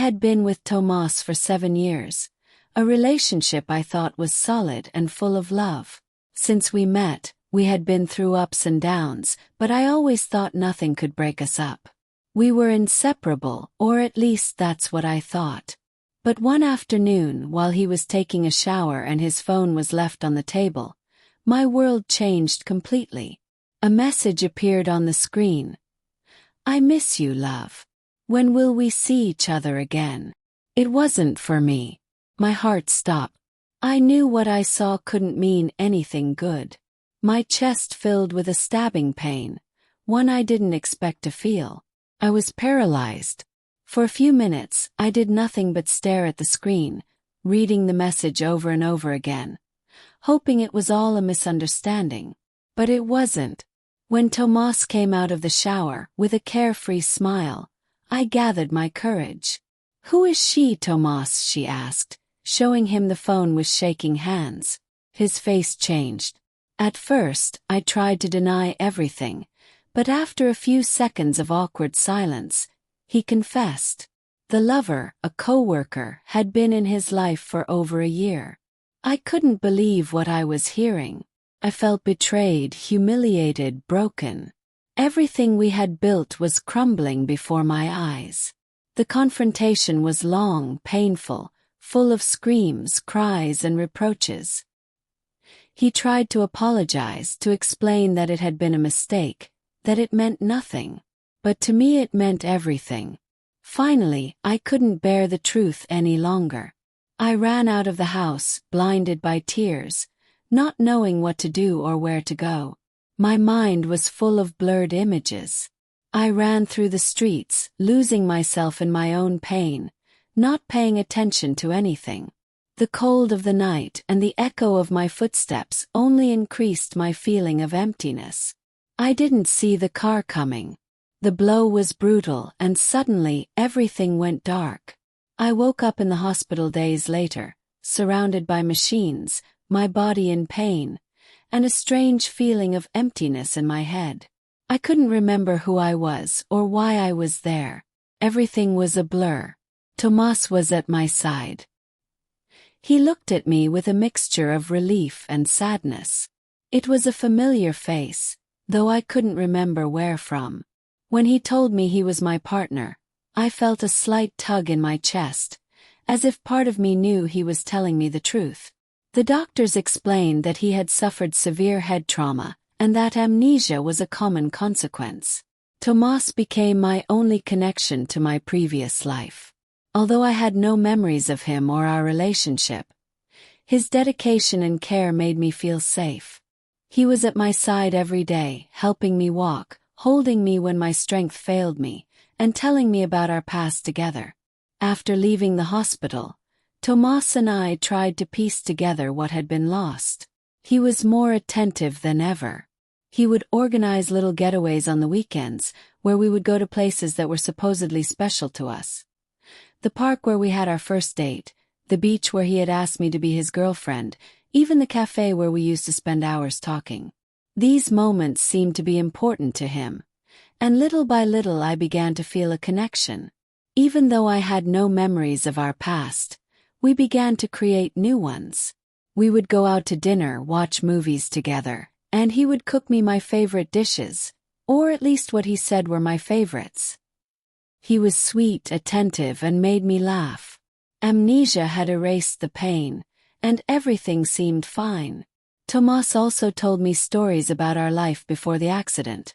had been with Tomás for 7 years, a relationship I thought was solid and full of love. Since we met, we had been through ups and downs, but I always thought nothing could break us up. We were inseparable, or at least that's what I thought. But one afternoon, while he was taking a shower and his phone was left on the table, my world changed completely. A message appeared on the screen. "I miss you, love. When will we see each other again?" It wasn't for me. My heart stopped. I knew what I saw couldn't mean anything good. My chest filled with a stabbing pain, one I didn't expect to feel. I was paralyzed. For a few minutes, I did nothing but stare at the screen, reading the message over and over again, hoping it was all a misunderstanding. But it wasn't. When Tomás came out of the shower with a carefree smile, I gathered my courage. "Who is she, Tomás?" she asked, showing him the phone with shaking hands. His face changed. At first, I tried to deny everything, but after a few seconds of awkward silence, he confessed. The lover, a co-worker, had been in his life for over a year. I couldn't believe what I was hearing. I felt betrayed, humiliated, broken. Everything we had built was crumbling before my eyes. The confrontation was long, painful, full of screams, cries, and reproaches. He tried to apologize, to explain that it had been a mistake, that it meant nothing. But to me it meant everything. Finally, I couldn't bear the truth any longer. I ran out of the house, blinded by tears, not knowing what to do or where to go. My mind was full of blurred images. I ran through the streets, losing myself in my own pain, not paying attention to anything. The cold of the night and the echo of my footsteps only increased my feeling of emptiness. I didn't see the car coming. The blow was brutal, and suddenly everything went dark. I woke up in the hospital days later, surrounded by machines, my body in pain, and a strange feeling of emptiness in my head. I couldn't remember who I was or why I was there. Everything was a blur. Tomás was at my side. He looked at me with a mixture of relief and sadness. It was a familiar face, though I couldn't remember where from. When he told me he was my partner, I felt a slight tug in my chest, as if part of me knew he was telling me the truth. The doctors explained that he had suffered severe head trauma, and that amnesia was a common consequence. Tomás became my only connection to my previous life. Although I had no memories of him or our relationship, his dedication and care made me feel safe. He was at my side every day, helping me walk, holding me when my strength failed me, and telling me about our past together. After leaving the hospital, Tomás and I tried to piece together what had been lost. He was more attentive than ever. He would organize little getaways on the weekends, where we would go to places that were supposedly special to us. The park where we had our first date, the beach where he had asked me to be his girlfriend, even the cafe where we used to spend hours talking. These moments seemed to be important to him, and little by little I began to feel a connection. Even though I had no memories of our past, we began to create new ones. We would go out to dinner, watch movies together, and he would cook me my favorite dishes, or at least what he said were my favorites. He was sweet, attentive, and made me laugh. Amnesia had erased the pain, and everything seemed fine. Tomás also told me stories about our life before the accident.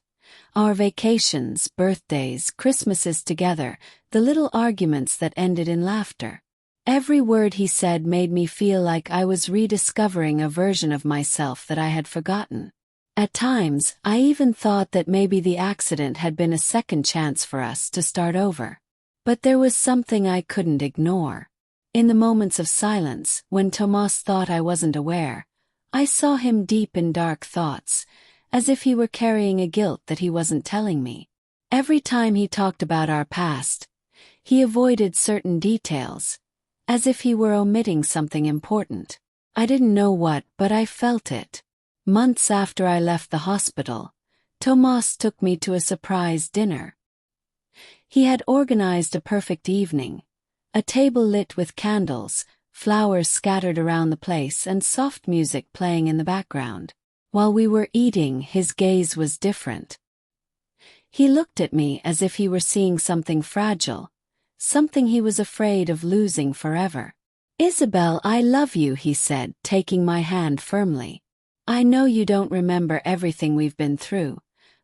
Our vacations, birthdays, Christmases together, the little arguments that ended in laughter. Every word he said made me feel like I was rediscovering a version of myself that I had forgotten. At times, I even thought that maybe the accident had been a second chance for us to start over. But there was something I couldn't ignore. In the moments of silence, when Tomás thought I wasn't aware, I saw him deep in dark thoughts, as if he were carrying a guilt that he wasn't telling me. Every time he talked about our past, he avoided certain details, as if he were omitting something important. I didn't know what, but I felt it. Months after I left the hospital, Tomás took me to a surprise dinner. He had organized a perfect evening, A table lit with candles, flowers scattered around the place, and soft music playing in the background. While we were eating, his gaze was different. He looked at me as if he were seeing something fragile, something he was afraid of losing forever. "Isabel, I love you," he said, taking my hand firmly. "I know you don't remember everything we've been through,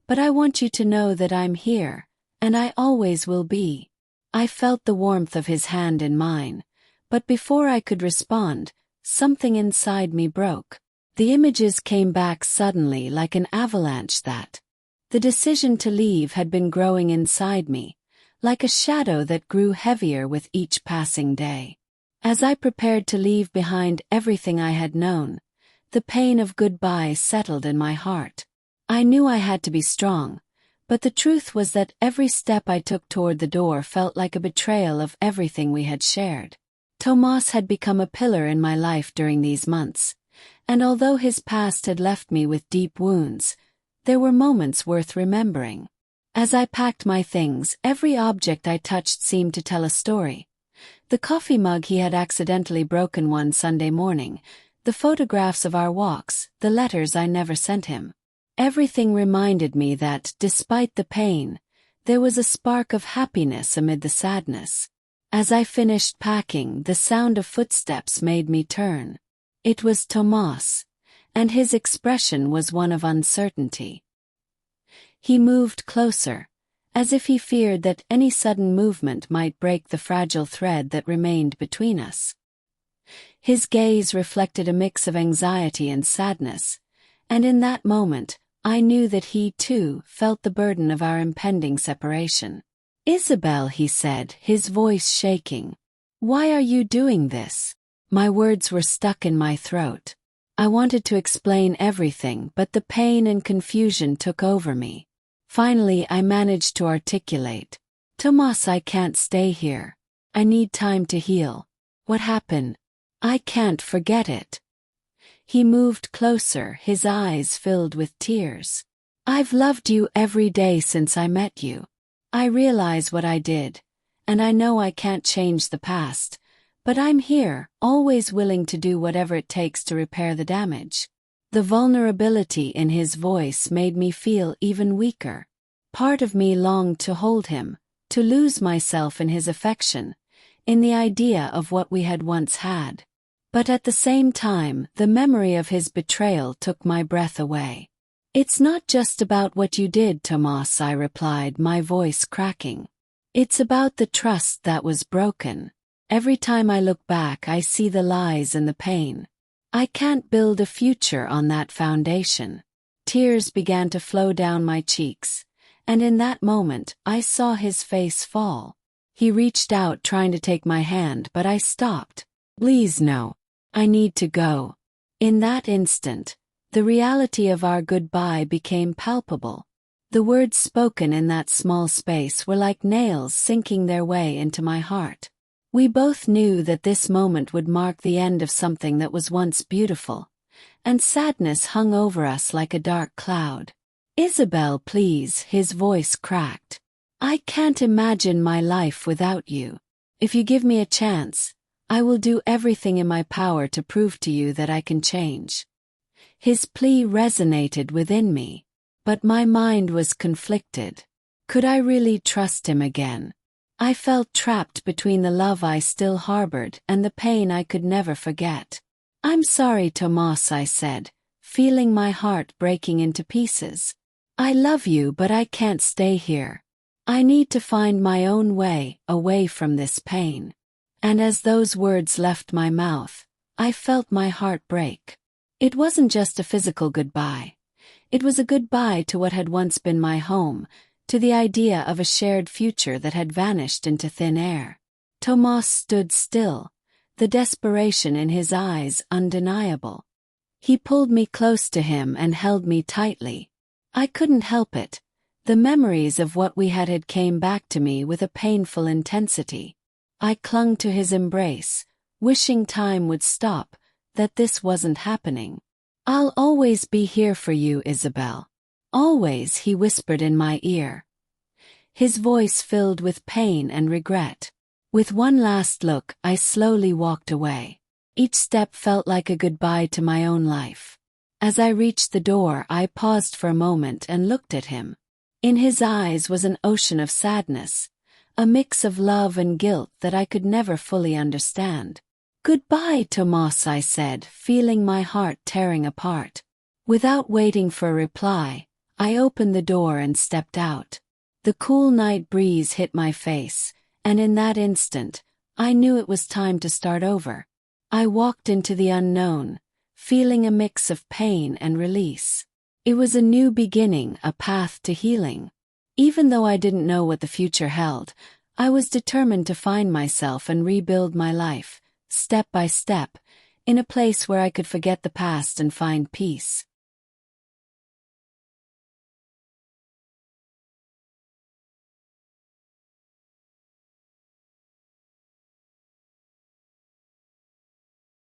but I want you to know that I'm here, and I always will be." I felt the warmth of his hand in mine, but before I could respond, something inside me broke. The images came back suddenly like an avalanche. The decision to leave had been growing inside me, like a shadow that grew heavier with each passing day. As I prepared to leave behind everything I had known, the pain of goodbye settled in my heart. I knew I had to be strong, but the truth was that every step I took toward the door felt like a betrayal of everything we had shared. Tomás had become a pillar in my life during these months, and although his past had left me with deep wounds, there were moments worth remembering. As I packed my things, every object I touched seemed to tell a story. The coffee mug he had accidentally broken one Sunday morning, the photographs of our walks, the letters I never sent him. Everything reminded me that, despite the pain, there was a spark of happiness amid the sadness. As I finished packing, the sound of footsteps made me turn. It was Tomás, and his expression was one of uncertainty. He moved closer, as if he feared that any sudden movement might break the fragile thread that remained between us. His gaze reflected a mix of anxiety and sadness, and in that moment, I knew that he, too, felt the burden of our impending separation. "Isabel," he said, his voice shaking. "Why are you doing this?" My words were stuck in my throat. I wanted to explain everything, but the pain and confusion took over me. Finally, I managed to articulate. "Tomás, I can't stay here. I need time to heal. What happened? I can't forget it." He moved closer, his eyes filled with tears. "I've loved you every day since I met you. I realize what I did, and I know I can't change the past, but I'm here, always willing to do whatever it takes to repair the damage." The vulnerability in his voice made me feel even weaker. Part of me longed to hold him, to lose myself in his affection, in the idea of what we had once had. But at the same time, the memory of his betrayal took my breath away. "It's not just about what you did, Tomás," I replied, my voice cracking. "It's about the trust that was broken. Every time I look back, I see the lies and the pain. I can't build a future on that foundation." Tears began to flow down my cheeks, and in that moment, I saw his face fall. He reached out, trying to take my hand, but I stopped. "Please, no. I need to go." In that instant, the reality of our goodbye became palpable. The words spoken in that small space were like nails sinking their way into my heart. We both knew that this moment would mark the end of something that was once beautiful, and sadness hung over us like a dark cloud. "Isabel, please," his voice cracked. "I can't imagine my life without you. If you give me a chance, I will do everything in my power to prove to you that I can change." His plea resonated within me, but my mind was conflicted. Could I really trust him again? I felt trapped between the love I still harbored and the pain I could never forget. "I'm sorry, Tomás," I said, feeling my heart breaking into pieces. "I love you, but I can't stay here. I need to find my own way away from this pain." And as those words left my mouth, I felt my heart break. It wasn't just a physical goodbye. It was a goodbye to what had once been my home, to the idea of a shared future that had vanished into thin air. Tomás stood still, the desperation in his eyes undeniable. He pulled me close to him and held me tightly. I couldn't help it. The memories of what we had came back to me with a painful intensity. I clung to his embrace, wishing time would stop, that this wasn't happening. "I'll always be here for you, Isabel. Always," he whispered in my ear. His voice filled with pain and regret. With one last look, I slowly walked away. Each step felt like a goodbye to my own life. As I reached the door, I paused for a moment and looked at him. In his eyes was an ocean of sadness, a mix of love and guilt that I could never fully understand. "Goodbye, Tomás," I said, feeling my heart tearing apart. Without waiting for a reply, I opened the door and stepped out. The cool night breeze hit my face, and in that instant, I knew it was time to start over. I walked into the unknown, feeling a mix of pain and release. It was a new beginning, a path to healing. Even though I didn't know what the future held, I was determined to find myself and rebuild my life, step by step, in a place where I could forget the past and find peace.